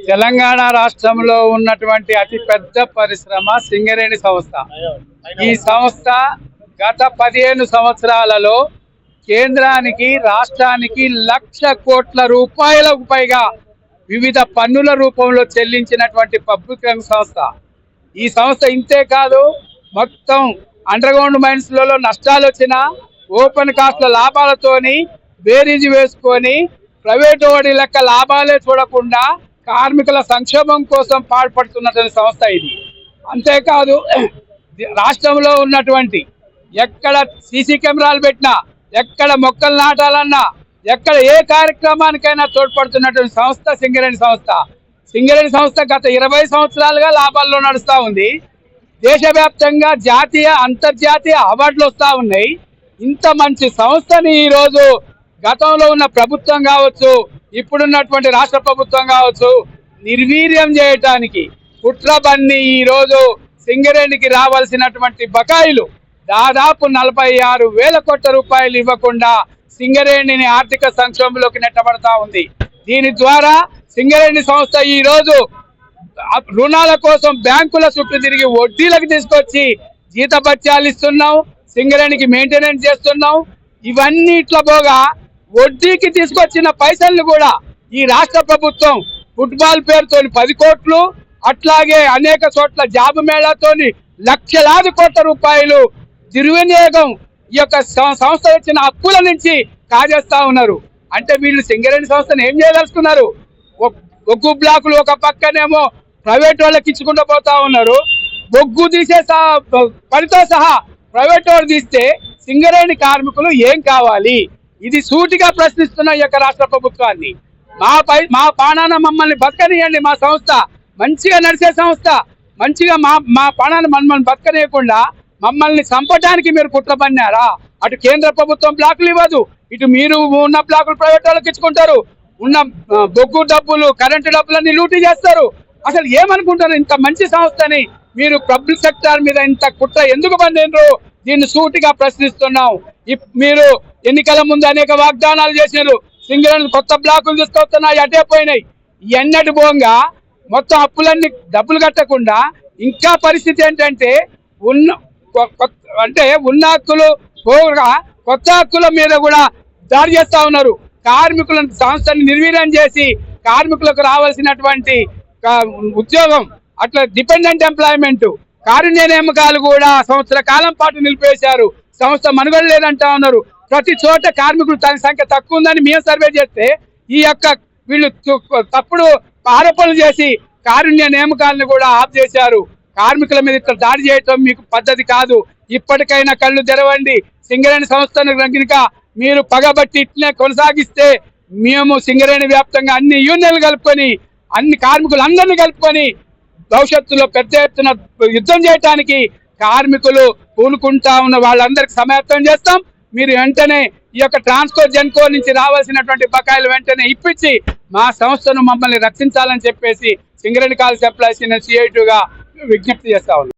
తెలంగాణ రాష్ట్రంలో ఉన్నటువంటి అతి పెద్ద పరిశ్రమ సింగరేణి సంస్థ. ఈ సంస్థ గత 15 సంవత్సరాలలో కేంద్రానికి రాష్ట్రానికి 1,00,000 కోట్ల రూపాయలకు పైగా వివిధ పన్నుల రూపంలో చెల్లించినటువంటి పబ్లిక్ రంగ సంస్థ. ఈ సంస్థ ఇంతే కాదు, మొత్తం అండర్ గ్రౌండ్ మైన్స్ లలో నష్టాలు వచ్చినా ఓపెన్ కాస్ట్ లాభాలతోని బేరీజు వేసుకొని ప్రైవేట్ వాడి లెక్క లాభాలే చూడకుండా కార్మికుల సంక్షేమం కోసం పాటుపడుతున్నటువంటి సంస్థ ఇది. అంతేకాదు, రాష్ట్రంలో ఉన్నటువంటి ఎక్కడ సీసీ కెమెరాలు పెట్టినా, ఎక్కడ మొక్కలు నాటాలన్నా, ఎక్కడ ఏ కార్యక్రమానికైనా తోడ్పడుతున్నటువంటి సంస్థ సింగరేణి సంస్థ. సింగరేణి సంస్థ గత 20 సంవత్సరాలుగా లాభాల్లో నడుస్తూ ఉంది. దేశవ్యాప్తంగా జాతీయ అంతర్జాతీయ అవార్డులు వస్తూ ఉన్నాయి. ఇంత మంచి సంస్థని ఈరోజు గతంలో ఉన్న ప్రభుత్వం కావచ్చు, ఇప్పుడున్నటువంటి రాష్ట్ర ప్రభుత్వం కావచ్చు, నిర్వీర్యం చేయటానికి కుట్ర బన్ని ఈరోజు సింగరేణికి రావాల్సినటువంటి బకాయిలు దాదాపు 46,000 కోట్ల రూపాయలు ఇవ్వకుండా సింగరేణిని ఆర్థిక సంక్షోభంలోకి నెట్టబడతా ఉంది. దీని ద్వారా సింగరేణి సంస్థ ఈరోజు రుణాల కోసం బ్యాంకుల చుట్టూ తిరిగి వడ్డీలకు తీసుకొచ్చి జీతభత్యాలు ఇస్తున్నాం, సింగరేణికి మెయింటెనెన్స్ చేస్తున్నాం. ఇవన్నీ ఇట్లా పోగా వడ్డీకి తీసుకొచ్చిన పైసలను కూడా ఈ రాష్ట్ర ప్రభుత్వం ఫుట్బాల్ పేరుతోని 10 కోట్లు, అట్లాగే అనేక చోట్ల జాబు మేళాతోని లక్షలాది కోట్ల రూపాయలు దుర్వినియోగం ఈ యొక్క సంస్థ ఇచ్చిన అప్పుల నుంచి కాజేస్తా ఉన్నారు. అంటే వీళ్ళు సింగరేణి సంస్థను ఏం చేయదలుచుకున్నారు? బొగ్గు బ్లాకులు ఒక పక్కనేమో ప్రైవేట్ వాళ్ళకి ఇచ్చుకుంటూ పోతా ఉన్నారు. బొగ్గు తీసే పనితో సహా ప్రైవేట్ వాళ్ళు తీస్తే సింగరేణి కార్మికులు ఏం కావాలి? ఇది సూటిగా ప్రశ్నిస్తున్న ఈ యొక్క రాష్ట్ర ప్రభుత్వాన్ని. మా పానాన మమ్మల్ని బతకనియండి. మా సంస్థ మంచిగా నడిచే సంస్థ, మంచిగా మా పానాన్ని మమ్మల్ని బతకనియకుండా మమ్మల్ని చంపడానికి మీరు కుట్ర పన్నారా? అటు కేంద్ర ప్రభుత్వం బ్లాకులు ఇవ్వదు, ఇటు మీరు ఉన్న బ్లాకులు ప్రైవేట్ వాళ్ళకి ఇచ్చుకుంటారు. ఉన్న బొగ్గు డబ్బులు, కరెంటు డబ్బులన్నీ లూటీ చేస్తారు. అసలు ఏమనుకుంటారు? ఇంత మంచి సంస్థని మీరు పబ్లిక్ సెక్టార్ మీద ఇంత కుట్ర ఎందుకు పన్నిండ్రు? దీన్ని సూటిగా ప్రశ్నిస్తున్నాం. మీరు ఎన్నికల ముందు అనేక వాగ్దానాలు చేశారు. సింగరేణి కొత్త బ్లాకులు తీసుకొస్తున్నాయి, అటే పోయినాయి. ఎన్నటి పోగా మొత్తం అప్పులన్నీ డబ్బులు కట్టకుండా ఇంకా పరిస్థితి ఏంటంటే ఉన్న హక్కులు పోగా కొత్త హక్కుల మీద కూడా దాడి చేస్తా ఉన్నారు. కార్మికుల సంస్థని నిర్వీర్యం చేసి కార్మికులకు రావాల్సినటువంటి ఉద్యోగం, అట్లా డిపెండెంట్ ఎంప్లాయ్మెంట్, కారుణ్య నియామకాలు కూడా సంవత్సర కాలం పాటు నిలిపేశారు. సంస్థ మనుగడ లేదంటా ఉన్నారు. ప్రతి చోట కార్మికులు తన సంఖ్య తక్కువ ఉందని మేము సర్వే చేస్తే ఈ యొక్క వీళ్ళు తప్పుడు ఆరోపణలు చేసి కారుణ్య నియామకాలను కూడా ఆఫ్ చేశారు. కార్మికుల మీద ఇట్లా దాడి చేయటం మీకు పద్ధతి కాదు. ఇప్పటికైనా కళ్ళు తెరవండి. సింగరేణి సంస్థను కనుక మీరు పగబట్టి ఇట్లనే కొనసాగిస్తే మేము సింగరేణి వ్యాప్తంగా అన్ని యూనియన్లు కలుపుకొని, అన్ని కార్మికులందరినీ కలుపుకొని భవిష్యత్తులో పెద్ద ఎత్తున యుద్ధం చేయడానికి కార్మికులు పూనుకుంటా ఉన్న వాళ్ళందరికీ సమాయత్తం చేస్తాం. మీరు వెంటనే ఈ యొక్క ట్రాన్స్కో జెన్కో నుంచి రావాల్సినటువంటి బకాయిలు వెంటనే ఇప్పించి మా సంస్థను మమ్మల్ని రక్షించాలని చెప్పేసి సింగరేణి కాలేజ్ ఎంప్లాయీస్ CI2గా విజ్ఞప్తి చేస్తా ఉన్నాం.